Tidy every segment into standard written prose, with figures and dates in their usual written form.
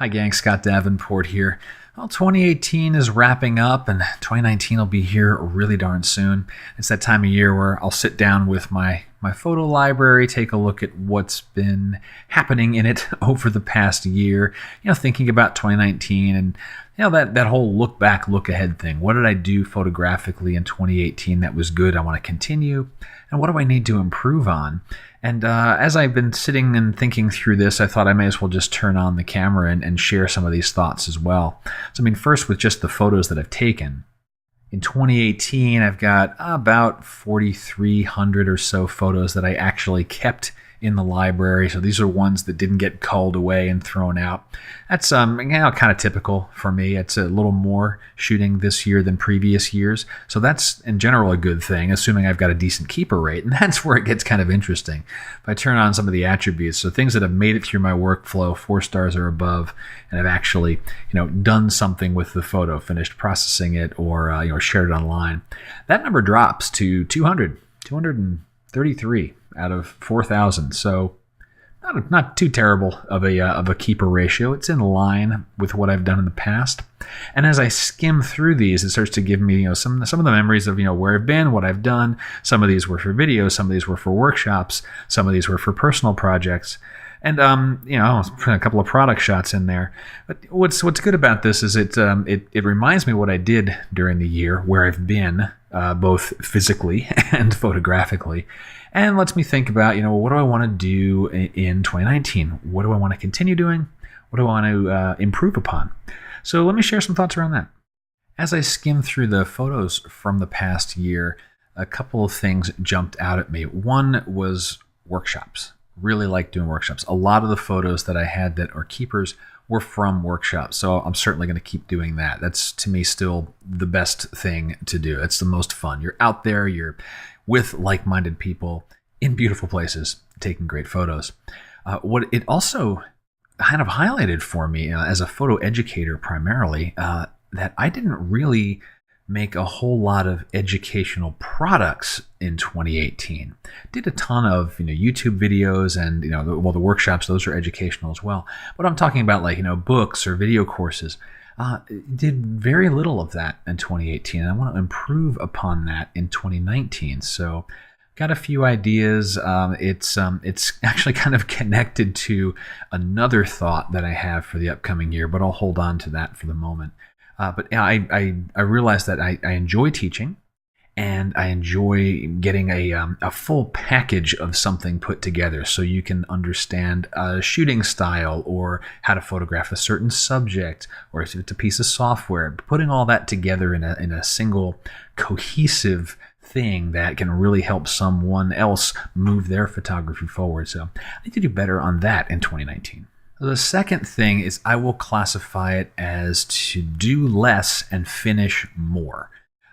Hi gang, Scott Davenport here. Well, 2018 is wrapping up and 2019 will be here really darn soon. It's that time of year where I'll sit down with my photo library, take a look at what's been happening in it over the past year, thinking about 2019 and that whole look back, look ahead thing. What did I do photographically in 2018 that was good? I want to continue. And what do I need to improve on? And as I've been sitting and thinking through this, I thought I may as well just turn on the camera and share some of these thoughts as well. So, first with just the photos that I've taken. In 2018, I've got about 4,300 or so photos that I actually kept in the library. So these are ones that didn't get culled away and thrown out. That's kind of typical for me. It's a little more shooting this year than previous years. So that's in general a good thing, assuming I've got a decent keeper rate. And that's where it gets kind of interesting. If I turn on some of the attributes, so things that have made it through my workflow, 4 stars or above, and I've actually, done something with the photo, finished processing it or, shared it online, that number drops to 233 out of 4,000. So not too terrible of a keeper ratio. It's in line with what I've done in the past. And as I skim through these, it starts to give me some of the memories of where I've been, what I've done. Some of these were for videos, some of these were for workshops, some of these were for personal projects. And a couple of product shots in there. But what's good about this is it reminds me what I did during the year, where I've been, both physically and photographically, and lets me think about what do I want to do in 2019? What do I want to continue doing? What do I want to improve upon? So let me share some thoughts around that. As I skimmed through the photos from the past year, a couple of things jumped out at me. One was workshops. Really like doing workshops. A lot of the photos that I had that are keepers were from workshops, so I'm certainly going to keep doing that. That's, to me, still the best thing to do. It's the most fun. You're out there, you're with like-minded people in beautiful places, taking great photos. What it also kind of highlighted for me as a photo educator primarily, that I didn't really make a whole lot of educational products in 2018. Did a ton of YouTube videos and the workshops, those are educational as well. But I'm talking about books or video courses. Did very little of that in 2018. I want to improve upon that in 2019. So got a few ideas. It's actually kind of connected to another thought that I have for the upcoming year, but I'll hold on to that for the moment. But yeah, I realized that I enjoy teaching, and I enjoy getting a full package of something put together so you can understand a shooting style or how to photograph a certain subject, or if it's a piece of software, putting all that together in a single cohesive thing that can really help someone else move their photography forward. So I need to do better on that in 2019. The second thing is I will classify it as to do less and finish more.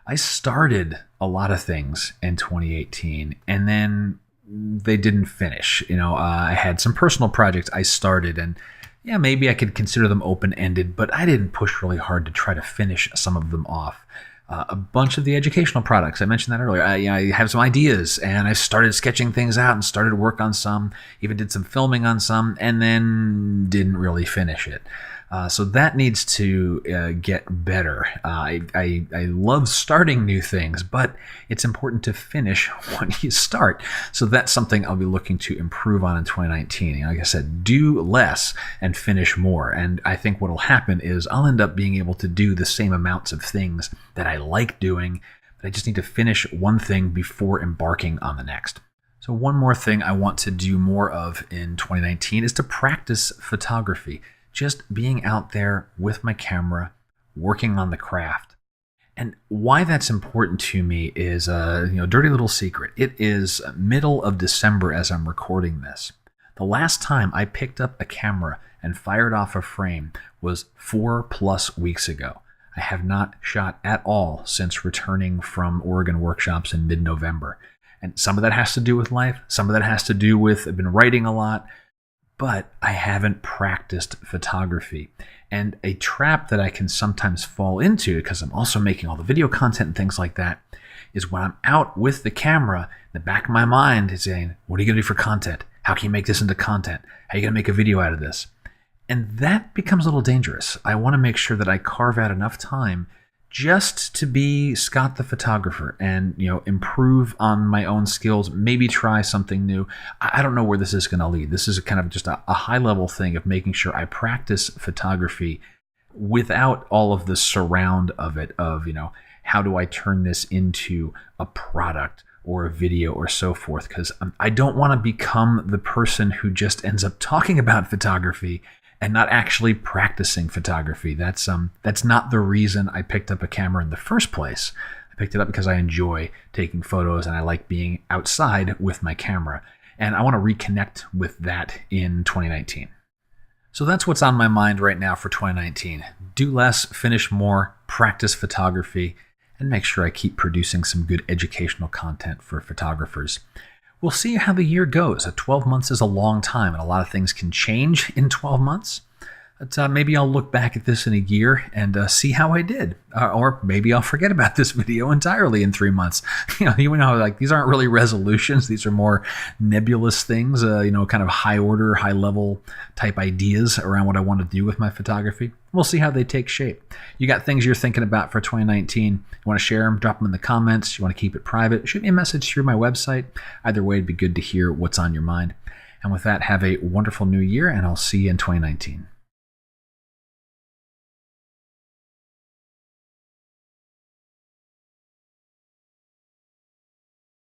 I started a lot of things in 2018 and then they didn't finish. I had some personal projects I started and maybe I could consider them open-ended, but I didn't push really hard to try to finish some of them off. A bunch of the educational products, I mentioned that earlier. I have some ideas and I started sketching things out and started work on some, even did some filming on some, and then didn't really finish it. So that needs to get better. I love starting new things, but it's important to finish when you start. So that's something I'll be looking to improve on in 2019. Like I said, do less and finish more. And I think what will happen is I'll end up being able to do the same amounts of things that I like doing, but I just need to finish one thing before embarking on the next. So one more thing I want to do more of in 2019 is to practice photography. Just being out there with my camera, working on the craft. And why that's important to me is a dirty little secret. It is middle of December as I'm recording this. The last time I picked up a camera and fired off a frame was 4+ weeks ago. I have not shot at all since returning from Oregon workshops in mid-November. And some of that has to do with life. Some of that has to do with I've been writing a lot. But I haven't practiced photography. And a trap that I can sometimes fall into, because I'm also making all the video content and things like that, is when I'm out with the camera, the back of my mind is saying, what are you going to do for content? How can you make this into content? How are you going to make a video out of this? And that becomes a little dangerous. I want to make sure that I carve out enough time just to be Scott the photographer and, improve on my own skills, maybe try something new. I don't know where this is going to lead. This is kind of just a high level thing of making sure I practice photography without all of the surround of it, of, how do I turn this into a product or a video or so forth? Because I don't want to become the person who just ends up talking about photography and not actually practicing photography. That's not the reason I picked up a camera in the first place. I picked it up because I enjoy taking photos and I like being outside with my camera. And I want to reconnect with that in 2019. So that's what's on my mind right now for 2019. Do less, finish more, practice photography, and make sure I keep producing some good educational content for photographers. We'll see how the year goes. 12 months is a long time, and a lot of things can change in 12 months. But maybe I'll look back at this in a year and see how I did. Or maybe I'll forget about this video entirely in 3 months. You know, like these aren't really resolutions. These are more nebulous things, kind of high order, high level type ideas around what I want to do with my photography. We'll see how they take shape. You got things you're thinking about for 2019. You want to share them, drop them in the comments. You want to keep it private, shoot me a message through my website. Either way, it'd be good to hear what's on your mind. And with that, have a wonderful new year, and I'll see you in 2019.